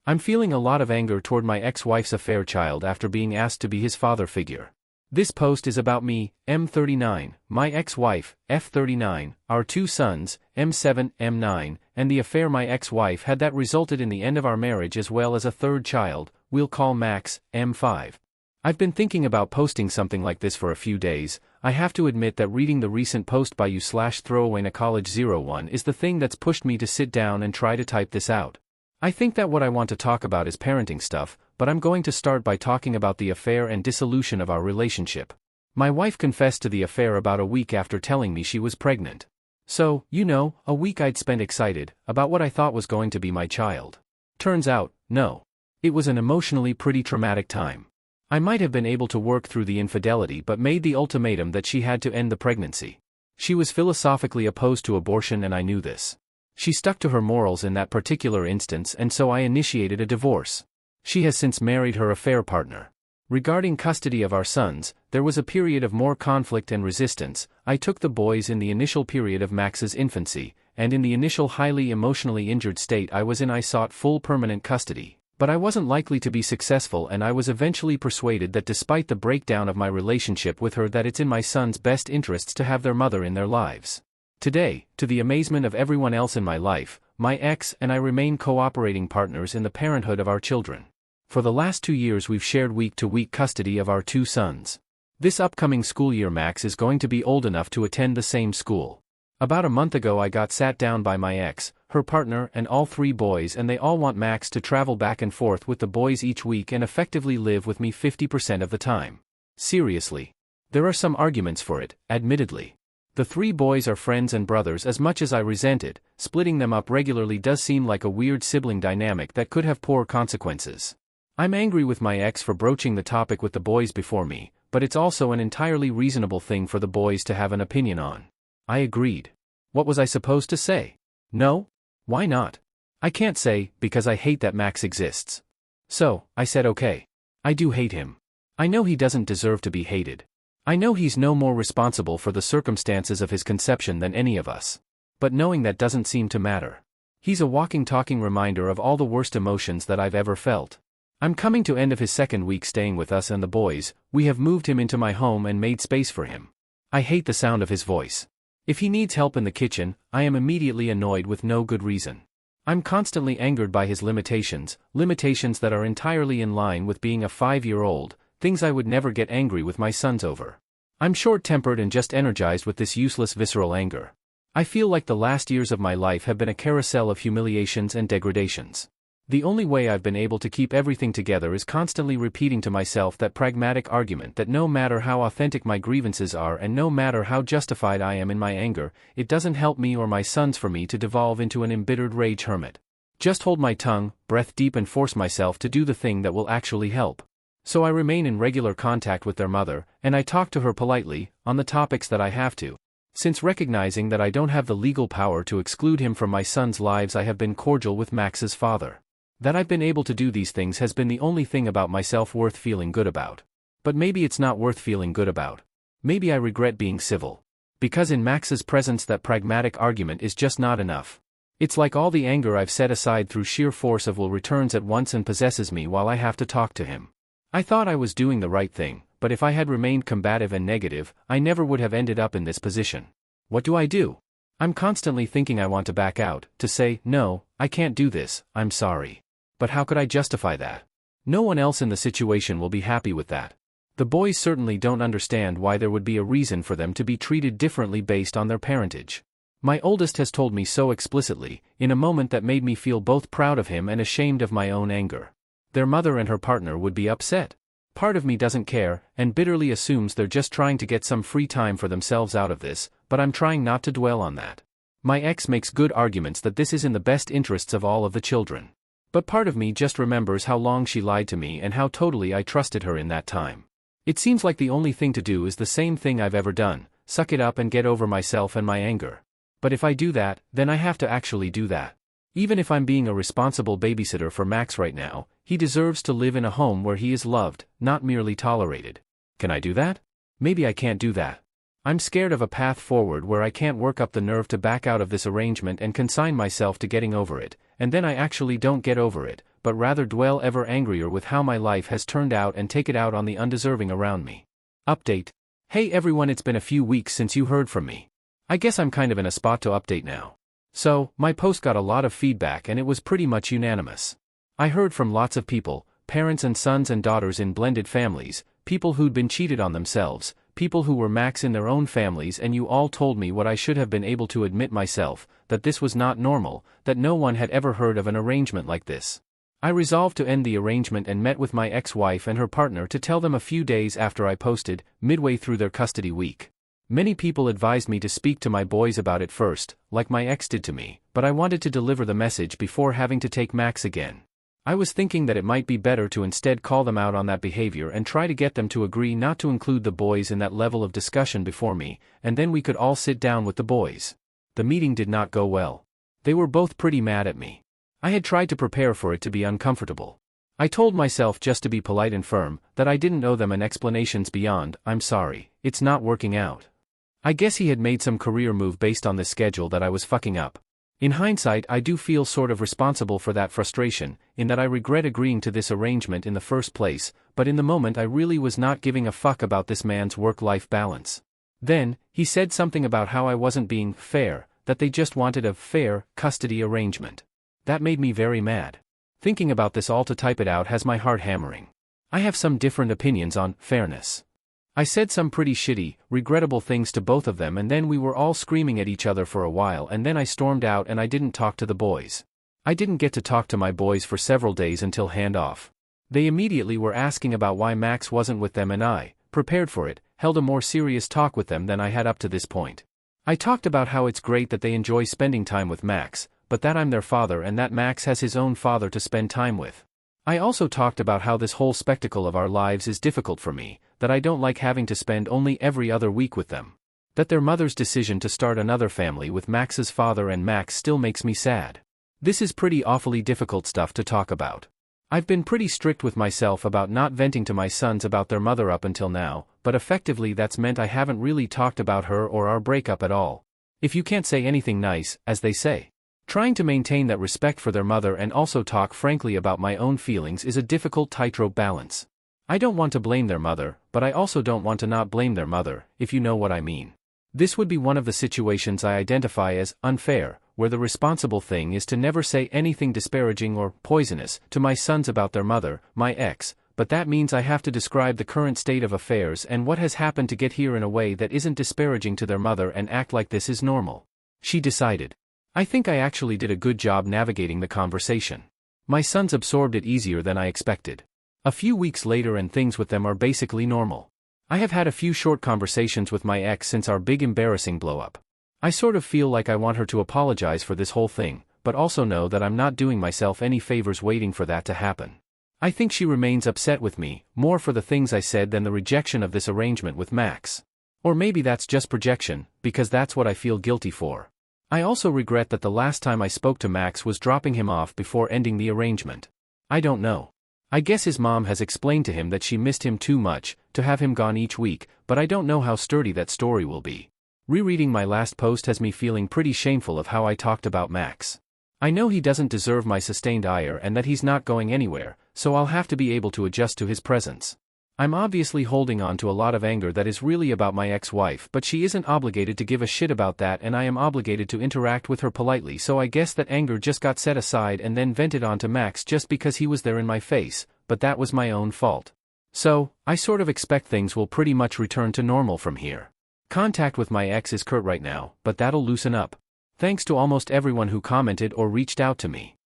I'm feeling a lot of anger toward my ex-wife's affair child after being asked to be his father figure. This post is about me, M39, my ex-wife, F39, our 2 sons, M7, M9, and the affair my ex-wife had that resulted in the end of our marriage as well as a 3rd child, we'll call Max, M5. I've been thinking about posting something like this for a few days. I have to admit that reading the recent post by you/throwawaynacollege01 is the thing that's pushed me to sit down and try to type this out. I think that what I want to talk about is parenting stuff, but I'm going to start by talking about the affair and dissolution of our relationship. My wife confessed to the affair about a week after telling me she was pregnant. So, a week I'd spent excited about what I thought was going to be my child. Turns out, no. It was an emotionally pretty traumatic time. I might have been able to work through the infidelity but made the ultimatum that she had to end the pregnancy. She was philosophically opposed to abortion and I knew this. She stuck to her morals in that particular instance and so I initiated a divorce. She has since married her affair partner. Regarding custody of our sons, there was a period of more conflict and resistance. I took the boys in the initial period of Max's infancy, and in the initial highly emotionally injured state I was in I sought full permanent custody. But I wasn't likely to be successful and I was eventually persuaded that despite the breakdown of my relationship with her that it's in my sons' best interests to have their mother in their lives. Today, to the amazement of everyone else in my life, my ex and I remain cooperating partners in the parenthood of our children. For the last 2 years we've shared week-to-week custody of our 2 sons. This upcoming school year Max is going to be old enough to attend the same school. About a month ago I got sat down by my ex, her partner and all 3 boys and they all want Max to travel back and forth with the boys each week and effectively live with me 50% of the time. Seriously. There are some arguments for it, admittedly. The 3 boys are friends and brothers as much as I resent it, splitting them up regularly does seem like a weird sibling dynamic that could have poor consequences. I'm angry with my ex for broaching the topic with the boys before me, but it's also an entirely reasonable thing for the boys to have an opinion on. I agreed. What was I supposed to say? No? Why not? I can't say, because I hate that Max exists. So, I said okay. I do hate him. I know he doesn't deserve to be hated. I know he's no more responsible for the circumstances of his conception than any of us. But knowing that doesn't seem to matter. He's a walking talking reminder of all the worst emotions that I've ever felt. I'm coming to end of his 2nd week staying with us and the boys. We have moved him into my home and made space for him. I hate the sound of his voice. If he needs help in the kitchen, I am immediately annoyed with no good reason. I'm constantly angered by his limitations that are entirely in line with being a 5-year-old, things I would never get angry with my sons over. I'm short-tempered and just energized with this useless visceral anger. I feel like the last years of my life have been a carousel of humiliations and degradations. The only way I've been able to keep everything together is constantly repeating to myself that pragmatic argument that no matter how authentic my grievances are and no matter how justified I am in my anger, it doesn't help me or my sons for me to devolve into an embittered rage hermit. Just hold my tongue, breath deep and force myself to do the thing that will actually help. So I remain in regular contact with their mother, and I talk to her politely, on the topics that I have to. Since recognizing that I don't have the legal power to exclude him from my sons' lives, I have been cordial with Max's father. That I've been able to do these things has been the only thing about myself worth feeling good about. But maybe it's not worth feeling good about. Maybe I regret being civil. Because in Max's presence that pragmatic argument is just not enough. It's like all the anger I've set aside through sheer force of will returns at once and possesses me while I have to talk to him. I thought I was doing the right thing, but if I had remained combative and negative, I never would have ended up in this position. What do? I'm constantly thinking I want to back out, to say, no, I can't do this, I'm sorry. But how could I justify that? No one else in the situation will be happy with that. The boys certainly don't understand why there would be a reason for them to be treated differently based on their parentage. My oldest has told me so explicitly, in a moment that made me feel both proud of him and ashamed of my own anger. Their mother and her partner would be upset. Part of me doesn't care, and bitterly assumes they're just trying to get some free time for themselves out of this, but I'm trying not to dwell on that. My ex makes good arguments that this is in the best interests of all of the children. But part of me just remembers how long she lied to me and how totally I trusted her in that time. It seems like the only thing to do is the same thing I've ever done, suck it up and get over myself and my anger. But if I do that, then I have to actually do that. Even if I'm being a responsible babysitter for Max right now, he deserves to live in a home where he is loved, not merely tolerated. Can I do that? Maybe I can't do that. I'm scared of a path forward where I can't work up the nerve to back out of this arrangement and consign myself to getting over it, and then I actually don't get over it, but rather dwell ever angrier with how my life has turned out and take it out on the undeserving around me. Update. Hey everyone, it's been a few weeks since you heard from me. I guess I'm kind of in a spot to update now. So, my post got a lot of feedback and it was pretty much unanimous. I heard from lots of people, parents and sons and daughters in blended families, people who'd been cheated on themselves, people who were Macs in their own families, and you all told me what I should have been able to admit myself, that this was not normal, that no one had ever heard of an arrangement like this. I resolved to end the arrangement and met with my ex-wife and her partner to tell them a few days after I posted, midway through their custody week. Many people advised me to speak to my boys about it first, like my ex did to me, but I wanted to deliver the message before having to take Max again. I was thinking that it might be better to instead call them out on that behavior and try to get them to agree not to include the boys in that level of discussion before me, and then we could all sit down with the boys. The meeting did not go well. They were both pretty mad at me. I had tried to prepare for it to be uncomfortable. I told myself just to be polite and firm, that I didn't owe them an explanations beyond, "I'm sorry, it's not working out." I guess he had made some career move based on this schedule that I was fucking up. In hindsight, I do feel sort of responsible for that frustration, in that I regret agreeing to this arrangement in the first place, but in the moment I really was not giving a fuck about this man's work-life balance. Then, he said something about how I wasn't being fair, that they just wanted a fair custody arrangement. That made me very mad. Thinking about this all to type it out has my heart hammering. I have some different opinions on fairness. I said some pretty shitty, regrettable things to both of them, and then we were all screaming at each other for a while, and then I stormed out and I didn't talk to the boys. I didn't get to talk to my boys for several days until handoff. They immediately were asking about why Max wasn't with them, and I, prepared for it, held a more serious talk with them than I had up to this point. I talked about how it's great that they enjoy spending time with Max, but that I'm their father and that Max has his own father to spend time with. I also talked about how this whole spectacle of our lives is difficult for me, that I don't like having to spend only every other week with them. That their mother's decision to start another family with Max's father and Max still makes me sad. This is pretty awfully difficult stuff to talk about. I've been pretty strict with myself about not venting to my sons about their mother up until now, but effectively that's meant I haven't really talked about her or our breakup at all. If you can't say anything nice, as they say. Trying to maintain that respect for their mother and also talk frankly about my own feelings is a difficult tightrope balance. I don't want to blame their mother, but I also don't want to not blame their mother, if you know what I mean. This would be one of the situations I identify as unfair, where the responsible thing is to never say anything disparaging or poisonous to my sons about their mother, my ex, but that means I have to describe the current state of affairs and what has happened to get here in a way that isn't disparaging to their mother and act like this is normal. She decided. I think I actually did a good job navigating the conversation. My sons absorbed it easier than I expected. A few weeks later and things with them are basically normal. I have had a few short conversations with my ex since our big embarrassing blow-up. I sort of feel like I want her to apologize for this whole thing, but also know that I'm not doing myself any favors waiting for that to happen. I think she remains upset with me, more for the things I said than the rejection of this arrangement with Max. Or maybe that's just projection, because that's what I feel guilty for. I also regret that the last time I spoke to Max was dropping him off before ending the arrangement. I don't know. I guess his mom has explained to him that she missed him too much to have him gone each week, but I don't know how sturdy that story will be. Rereading my last post has me feeling pretty shameful of how I talked about Max. I know he doesn't deserve my sustained ire and that he's not going anywhere, so I'll have to be able to adjust to his presence. I'm obviously holding on to a lot of anger that is really about my ex-wife, but she isn't obligated to give a shit about that, and I am obligated to interact with her politely, so I guess that anger just got set aside and then vented onto Max just because he was there in my face, but that was my own fault. So, I sort of expect things will pretty much return to normal from here. Contact with my ex is curt right now, but that'll loosen up. Thanks to almost everyone who commented or reached out to me.